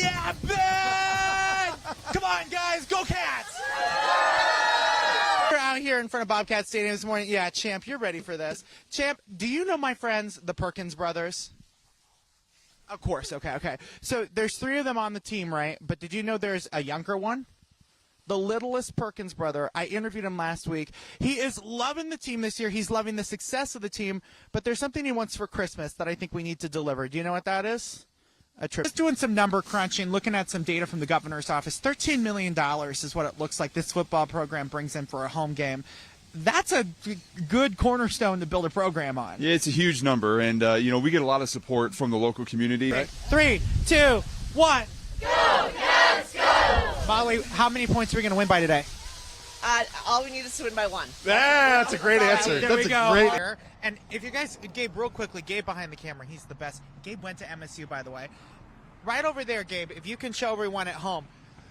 Yeah, Ben! Come on, guys, go Cats! We're out here in front of Bobcat Stadium this morning. Yeah, Champ, you're ready for this. Champ, do you know my friends, the Perkins brothers? Of course, okay. So there's 3 of them on the team, right? But did you know there's a younger one? The littlest Perkins brother. I interviewed him last week. He is loving the team this year. He's loving the success of the team. But there's something he wants for Christmas that I think we need to deliver. Do you know what that is? A trip. Just doing some number crunching, looking at some data from the governor's office. $13 million is what it looks like this football program brings in for a home game. That's a good cornerstone to build a program on. Yeah, it's a huge number, and we get a lot of support from the local community. Right? 3, 2, 1. Go, Cats, go! Molly, how many points are we going to win by today? All we need is to win by 1. That's a great answer. There we That's go. a great. And if you guys, Gabe, real quickly, Gabe behind the camera, he's the best. Gabe went to MSU, by the way. Right over there, Gabe, if you can show everyone at home,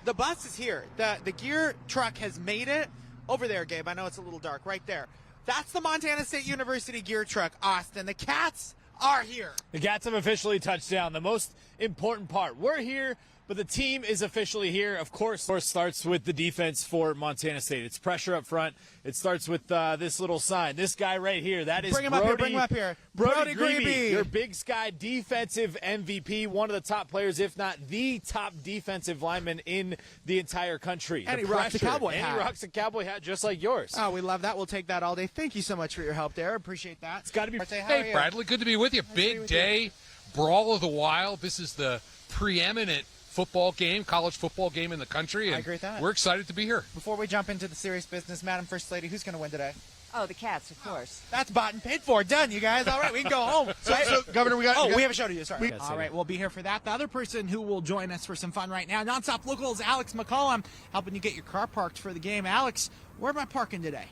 the bus is here. The gear truck has made it. Over there, Gabe, I know it's a little dark, right there. That's the Montana State University gear truck, Austin. The Cats are here. The Cats have officially touched down. The most important part, we're here, but the team is officially here. Of course, it starts with the defense for Montana State. It's pressure up front. It starts with this little sign. This guy right here, that is Bring him up here. Brody Grebe. Grebe, your Big Sky defensive MVP, one of the top players, if not the top defensive lineman in the entire country. And he rocks a cowboy hat. And he rocks a cowboy hat just like yours. Oh, we love that. We'll take that all day. Thank you so much for your help there. Appreciate that. It's got to be. Hey, Bradley, good to be with you. Big day, Brawl of the Wild. This is the preeminent football game, college football game in the country. And I agree with that. We're excited to be here. Before we jump into the serious business, Madam First Lady, who's going to win today? Oh, the Cats, of course. That's bought and paid for. Done, you guys. All right, we can go home. So, Governor, we have a show to do. Sorry. All right, we'll be here for that. The other person who will join us for some fun right now, Nonstop Local, is Alex McCollum, helping you get your car parked for the game. Alex, where am I parking today?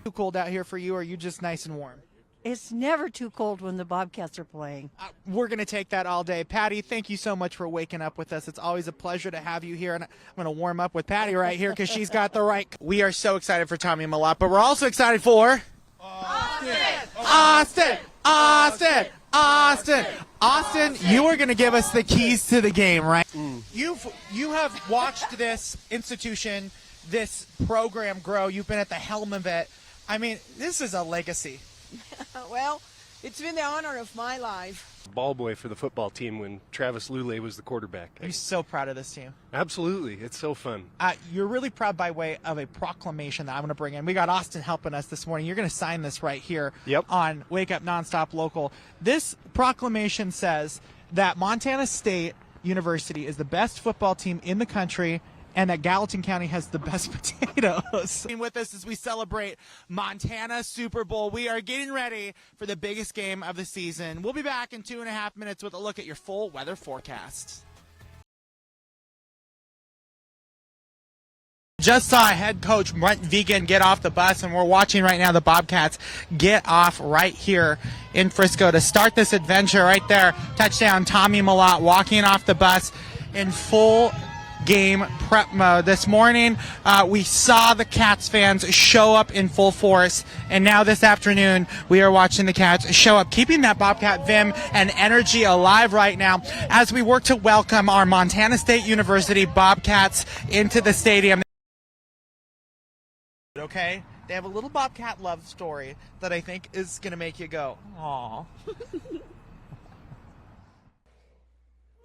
Too cold out here for you, or are you just nice and warm? It's never too cold when the Bobcats are playing. We're going to take that all day. Patty, thank you so much for waking up with us. It's always a pleasure to have you here. And I'm going to warm up with Patty right here because she's got the right. We are so excited for Tommy Malott, but we're also excited for Austin. You are going to give us the keys to the game, right? You have watched this institution, this program grow. You've been at the helm of it. I mean, this is a legacy. Well, it's been the honor of my life. Ball boy for the football team when Travis Lulay was the quarterback. I'm so proud of this team. Absolutely. It's so fun. You're really proud by way of a proclamation that I'm going to bring in. We got Austin helping us this morning. You're going to sign this right here on Wake Up Nonstop Local. This proclamation says that Montana State University is the best football team in the country and that Gallatin County has the best potatoes. With us as we celebrate Montana Super Bowl. We are getting ready for the biggest game of the season. We'll be back in 2.5 minutes with a look at your full weather forecast. Just saw head coach Brent Vigen get off the bus, and we're watching right now the Bobcats get off right here in Frisco to start this adventure right there. Touchdown, Tommy Malott walking off the bus in full game prep mode. This morning, we saw the Cats fans show up in full force, and now this afternoon, we are watching the Cats show up, keeping that Bobcat vim and energy alive right now as we work to welcome our Montana State University Bobcats into the stadium. Okay? They have a little Bobcat love story that I think is going to make you go, aww.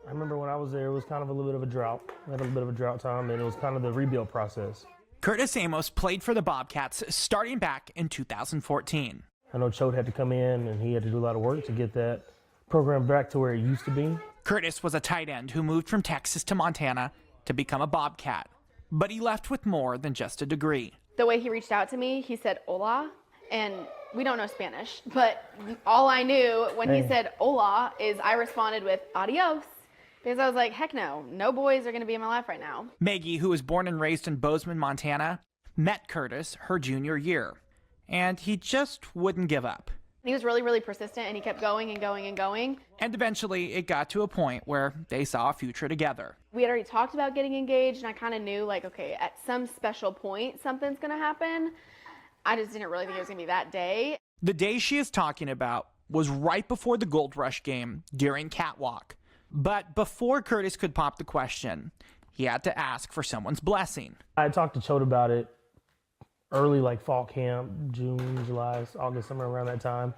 I remember when I was there, it was kind of a little bit of a drought. We had a little bit of a drought time, and it was kind of the rebuild process. Curtis Amos played for the Bobcats starting back in 2014. I know Choate had to come in, and he had to do a lot of work to get that program back to where it used to be. Curtis was a tight end who moved from Texas to Montana to become a Bobcat. But he left with more than just a degree. The way he reached out to me, he said, hola, and we don't know Spanish, but all I knew when he said hola is I responded with adios. Because I was like, heck no, no boys are going to be in my life right now. Maggie, who was born and raised in Bozeman, Montana, met Curtis her junior year, and he just wouldn't give up. He was really, really persistent, and he kept going and going and going. And eventually, it got to a point where they saw a future together. We had already talked about getting engaged, and I kind of knew, like, okay, at some special point, something's going to happen. I just didn't really think it was going to be that day. The day she is talking about was right before the Gold Rush game during Catwalk. But before Curtis could pop the question, he had to ask for someone's blessing. I talked to Choate about it early, like fall camp, June, July, August, somewhere around that time.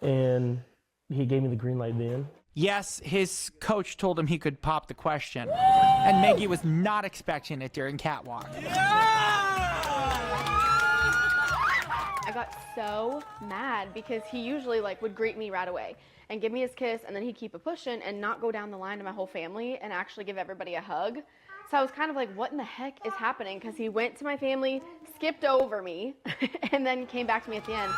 And he gave me the green light then. Yes, his coach told him he could pop the question, and Maggie was not expecting it during catwalk. I got so mad because he usually would greet me right away and give me his kiss, and then he'd keep it pushing and not go down the line to my whole family and actually give everybody a hug. So I was kind of like, what in the heck is happening? Because he went to my family, skipped over me, and then came back to me at the end.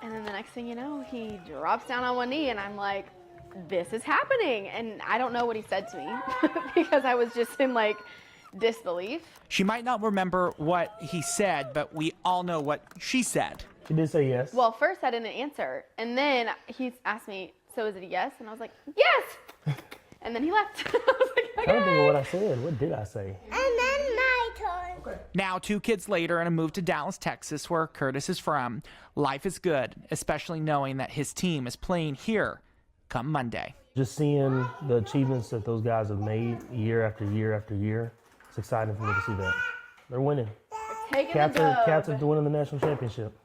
And then the next thing you know, he drops down on one knee, and I'm like, this is happening. And I don't know what he said to me because I was just in disbelief. She might not remember what he said, but we all know what she said. She did say yes. Well, first I didn't answer, and then he asked me, so is it a yes? And I was like, yes! And then he left. I was like, okay. I don't think of what I said. What did I say? And then my turn. Okay. Now, 2 kids later and a move to Dallas, Texas, where Curtis is from, life is good, especially knowing that his team is playing here come Monday. Just seeing the achievements that those guys have made year after year after year, it's exciting for me to see that. They're winning. Taking Cats the dub. are winning the national championship.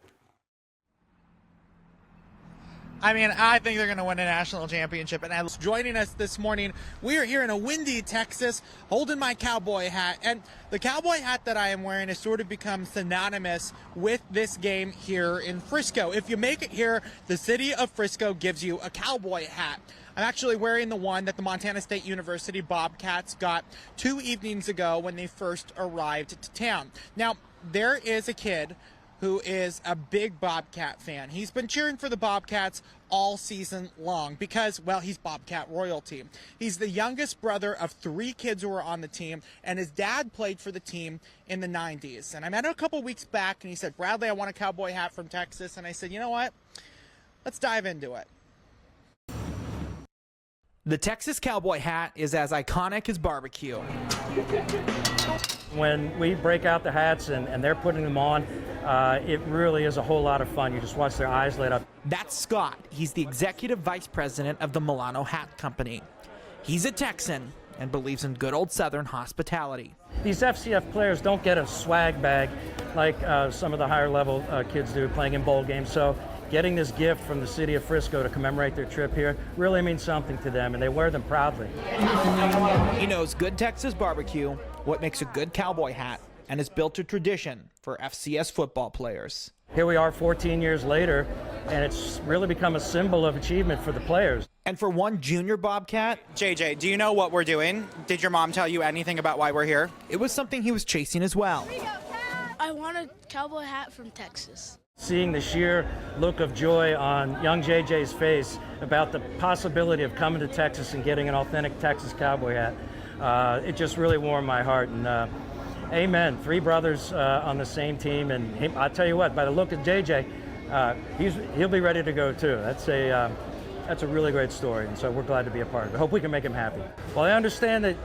I mean, I think they're going to win a national championship. And joining us this morning, we are here in a windy Texas, holding my cowboy hat. And the cowboy hat that I am wearing has sort of become synonymous with this game here in Frisco. If you make it here, the city of Frisco gives you a cowboy hat. I'm actually wearing the one that the Montana State University Bobcats got 2 evenings ago when they first arrived to town. Now, there is a kid who is a big Bobcat fan. He's been cheering for the Bobcats all season long because, well, he's Bobcat royalty. He's the youngest brother of 3 kids who are on the team, and his dad played for the team in the 90s. And I met him a couple weeks back, and he said, Bradley, I want a cowboy hat from Texas. And I said, you know what? Let's dive into it. The Texas cowboy hat is as iconic as barbecue. When we break out the hats and they're putting them on, it really is a whole lot of fun. You just watch their eyes light up. That's Scott. He's the executive vice president of the Milano Hat Company. He's a Texan and believes in good old Southern hospitality. These FCF players don't get a swag bag like some of the higher level kids do playing in bowl games. So getting this gift from the city of Frisco to commemorate their trip here really means something to them, and they wear them proudly. He knows good Texas barbecue, what makes a good cowboy hat, and has built a tradition for FCS football players. Here we are 14 years later, and it's really become a symbol of achievement for the players. And for one junior Bobcat, JJ, do you know what we're doing? Did your mom tell you anything about why we're here? it was something he was chasing as well. I want a cowboy hat from Texas. Seeing the sheer look of joy on young JJ's face about the possibility of coming to Texas and getting an authentic Texas cowboy hat, it just really warmed my heart. And amen, 3 brothers on the same team, and I'll tell you what, by the look of JJ, he'll be ready to go too. That's a really great story, and so we're glad to be a part of it. Hope we can make him happy. Well, I understand that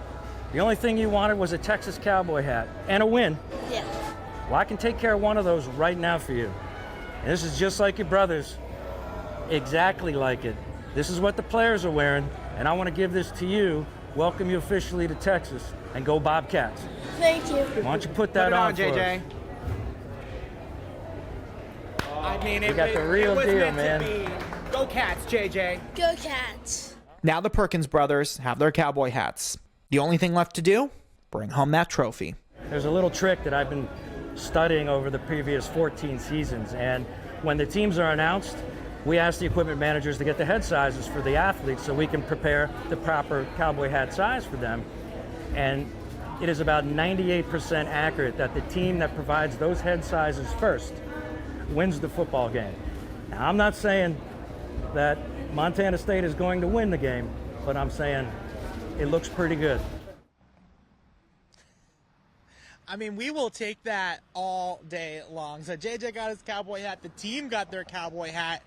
the only thing you wanted was a Texas cowboy hat and a win. Yeah. Well, I can take care of one of those right now for you. And this is just like your brothers, exactly like it. This is what the players are wearing, and I want to give this to you, welcome you officially to Texas, and go Bobcats. Thank you. Why don't you put that on for JJ. us? I mean, We got the real was deal, meant man. to be. Go Cats, JJ. Go Cats. Now the Perkins brothers have their cowboy hats. The only thing left to do, bring home that trophy. There's a little trick that I've been studying over the previous 14 seasons, and when the teams are announced, we ask the equipment managers to get the head sizes for the athletes so we can prepare the proper cowboy hat size for them. And it is about 98% accurate that the team that provides those head sizes first wins the football game. Now, I'm not saying that Montana State is going to win the game, but I'm saying it looks pretty good. I mean, we will take that all day long. So JJ got his cowboy hat. The team got their cowboy hat.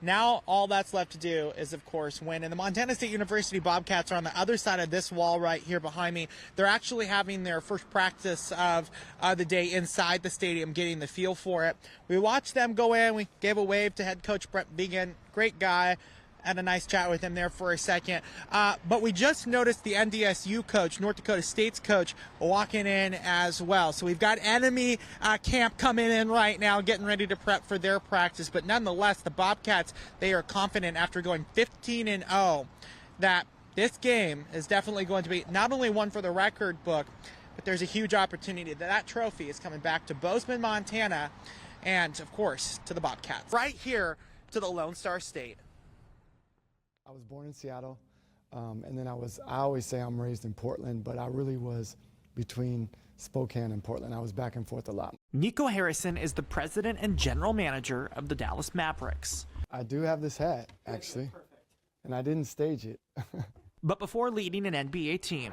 Now all that's left to do is, of course, win. And the Montana State University Bobcats are on the other side of this wall right here behind me. They're actually having their first practice of the day inside the stadium, getting the feel for it. We watched them go in. We gave a wave to head coach Brett Began. Great guy. had a nice chat with him there for a second. But we just noticed the NDSU coach, North Dakota State's coach, walking in as well. So we've got enemy camp coming in right now, getting ready to prep for their practice. But nonetheless, the Bobcats, they are confident after going 15-0 that this game is definitely going to be not only one for the record book, but there's a huge opportunity that trophy is coming back to Bozeman, Montana, and, of course, to the Bobcats. Right here to the Lone Star State. I was born in Seattle, and then I always say I'm raised in Portland, but I really was between Spokane and Portland. I was back and forth a lot. Nico Harrison is the president and general manager of the Dallas Mavericks. I do have this hat, actually, and I didn't stage it. But before leading an NBA team,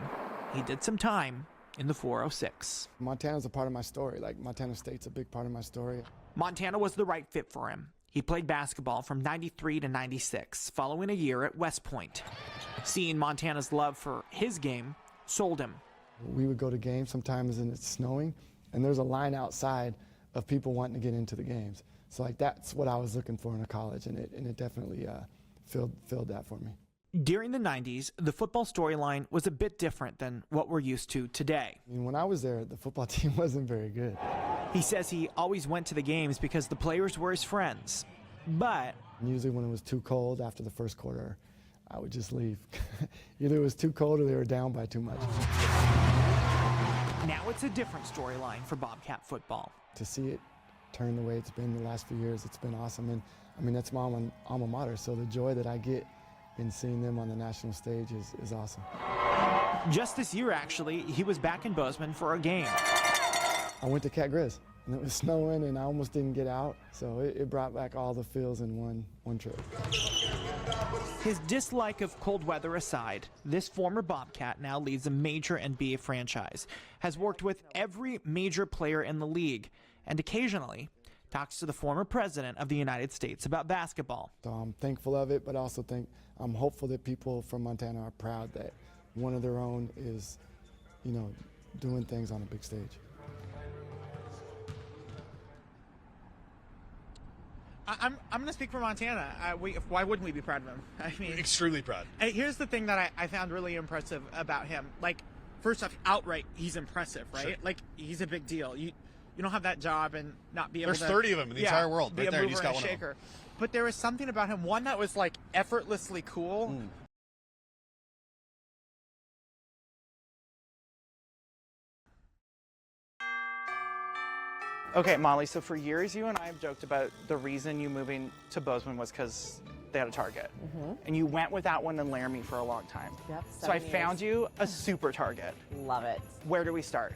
he did some time in the 406. Montana's a part of my story. Like, Montana State's a big part of my story. Montana was the right fit for him. He played basketball from 93 to 96, following a year at West Point. Seeing Montana's love for his game sold him. We would go to games sometimes and it's snowing, and there's a line outside of people wanting to get into the games. So, like, that's what I was looking for in a college, and it definitely filled that for me. During the 90s, the football storyline was a bit different than what we're used to today. I mean, when I was there, the football team wasn't very good. He says he always went to the games because the players were his friends. But usually when it was too cold after the first quarter, I would just leave. Either it was too cold or they were down by too much. Now it's a different storyline for Bobcat football. To see it turn the way it's been the last few years, it's been awesome. And I mean, that's my alma mater, so the joy that I get in seeing them on the national stage is awesome. Just this year, actually, he was back in Bozeman for a game. I went to Cat Grizz, and it was snowing, and I almost didn't get out, so it brought back all the feels in one trip. His dislike of cold weather aside, this former Bobcat now leads a major NBA franchise, has worked with every major player in the league, and occasionally talks to the former president of the United States about basketball. So I'm thankful of it, but also I'm hopeful that people from Montana are proud that one of their own is, doing things on a big stage. I'm going to speak for Montana. Why wouldn't we be proud of him? I mean, extremely proud. Here's the thing that I found really impressive about him. Like, first off, outright, he's impressive, right? Sure. Like, he's a big deal. You don't have that job and not be able to. There's 30 of them in the entire world, right there, and he's got one of them. But there was something about him, one that was like effortlessly cool. Okay, Molly, so for years you and I have joked about the reason you moving to Bozeman was because they had a Target. And you went with that one in Laramie for a long time. Yep. So I found you a super Target. Love it. Where do we start?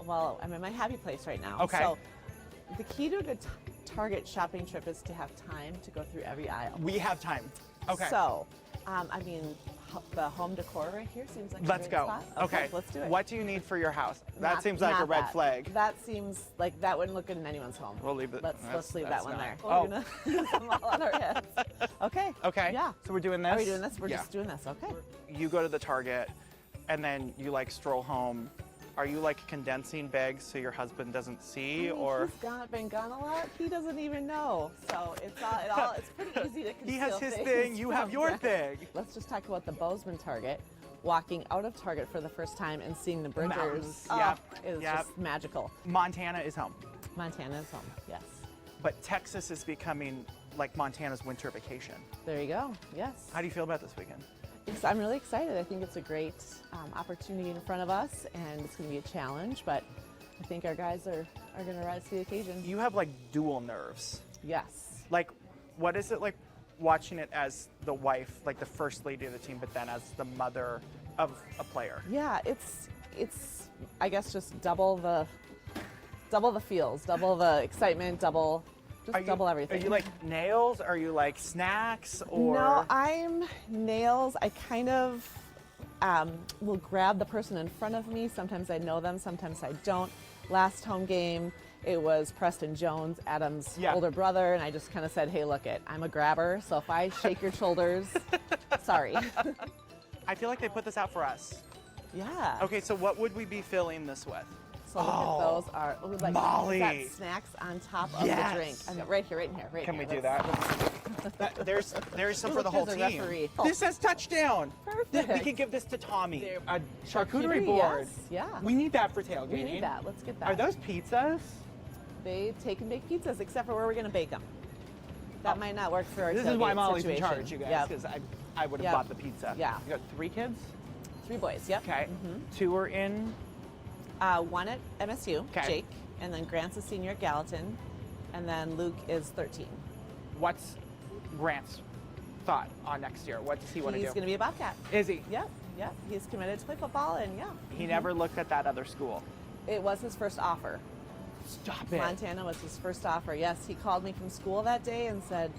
Well, I'm in my happy place right now. Okay. So the key to a good Target shopping trip is to have time to go through every aisle. We have time. Okay. So, the home decor right here seems like Let's a great go. spot. Okay. Let's do it. What do you need for your house? That Not- seems like a not red that. flag. That seems like that wouldn't look good in anyone's home. We'll leave it. Let's leave that one there. Oh. We're gonna use them all on our heads. Okay. Okay. Yeah. So we're doing this? Are we doing this? We're Yeah. just doing this. Okay. You go to the Target and then you stroll home. Are you condensing bags so your husband doesn't see, or? He's been gone a lot. He doesn't even know. So it's pretty easy to conceal. He has his things thing, you have from your Zach. thing. Let's just talk about the Bozeman Target. Walking out of Target for the first time and seeing the Bridgers Mountains. Yep. is Yep. just magical. Montana is home. Montana is home, yes. But Texas is becoming like Montana's winter vacation. There you go, yes. How do you feel about this weekend? I'm really excited. I think it's a great opportunity in front of us, and it's going to be a challenge, but I think our guys are going to rise to the occasion. You have dual nerves. Yes. What is it like watching it as the wife, the first lady of the team, but then as the mother of a player? Yeah, it's I guess just double the feels, double the excitement, double everything. Are you nails? Are you snacks? Or No, I'm nails. I kind of will grab the person in front of me. Sometimes I know them, sometimes I don't. Last home game, it was Preston Jones, Adam's older brother, and I just kind of said, hey, look I'm a grabber, so if I shake your shoulders, sorry. I feel like they put this out for us. Yeah. Okay, so what would we be filling this with? So look at those are Molly. is that snacks on top of the drink. Yes. Right here, right in here, right Can here. we do Let's- that? There's some for the Look, whole there's a team. referee. This says touchdown. Perfect. We can give this to Tommy. A charcuterie board. Yes, yeah. We need that for tailgating. We need that. Let's get that. Are those pizzas? They take and bake pizzas, except for where we're going to bake them. That might not work for our This is why tailgate Molly's situation. in charge, you guys, Yep. because I would have Yep. bought the pizza. Yeah. You got 3 kids? 3 boys, yep. Okay. Mhm. 2 are in. 1 at MSU, Okay. Jake, and then Grant's a senior at Gallatin, and then Luke is 13. What's Grant's thought on next year? What does he want to do? He's going to be a Bobcat. Is he? Yep, yep. He's committed to play football, and yeah. He never looked at that other school. It was his first offer. Stop it. Montana was his first offer. Yes, he called me from school that day and said,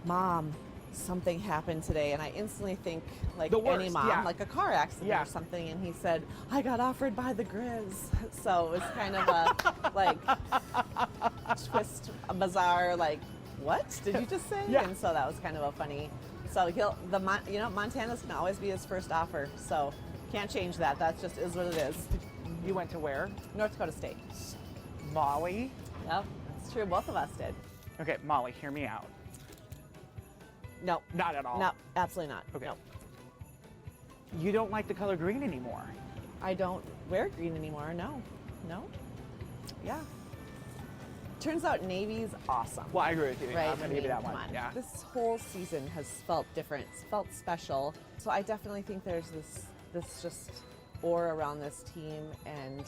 "Mom, something happened today." And I instantly think like The any worst, mom, yeah. like a car accident Yeah. or something. And he said, "I got offered by the Grizz." So it was kind of a like twist, a bizarre like, "What did you just say?" Yeah. And so that was kind of a funny. So Montana's can always be his first offer. So can't change that. That just is what it is. You went to where? North Dakota State. Molly? Yep, it's true. Both of us did. Okay, Molly, hear me out. No. Not at all. No, absolutely not. Okay. No. You don't like the color green anymore. I don't wear green anymore. No. No. Yeah. Turns out Navy's awesome. Well, I agree with you. Right? I'm going to give you that come one. on. Yeah. This whole season has felt different. It's felt special. So I definitely think there's this just aura around this team, and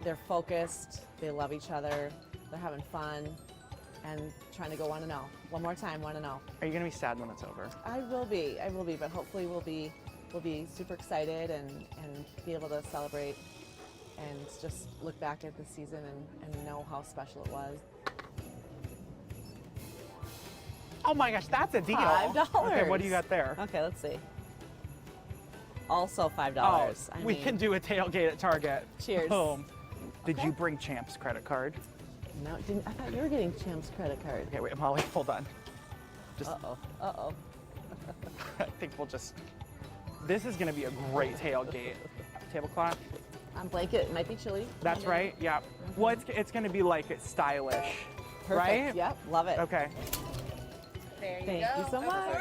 they're focused. They love each other. They're having fun and trying to go 1-0. One more time, 1-0. Are you going to be sad when it's over? I will be, but hopefully we'll be super excited and be able to celebrate and just look back at the season and know how special it was. Oh my gosh, that's a deal. $5. Okay, what do you got there? Okay, let's see. Also $5. Oh, we can do a tailgate at Target. Cheers. Boom. Did Okay. you bring Champ's credit card? No, I thought you were getting Champ's credit card. Okay, wait, Molly, hold on. Just, Uh-oh. I think we'll just. This is going to be a great tailgate. Tablecloth. Blanket, it might be chilly. That's right. Yeah. Well, it's going to be like it's stylish, Perfect. right? Yep, love it. Okay. Thank you so much.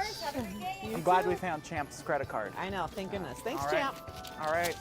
I'm glad we found Champ's credit card. I know, thank goodness. Thanks, All right. Champ. All right.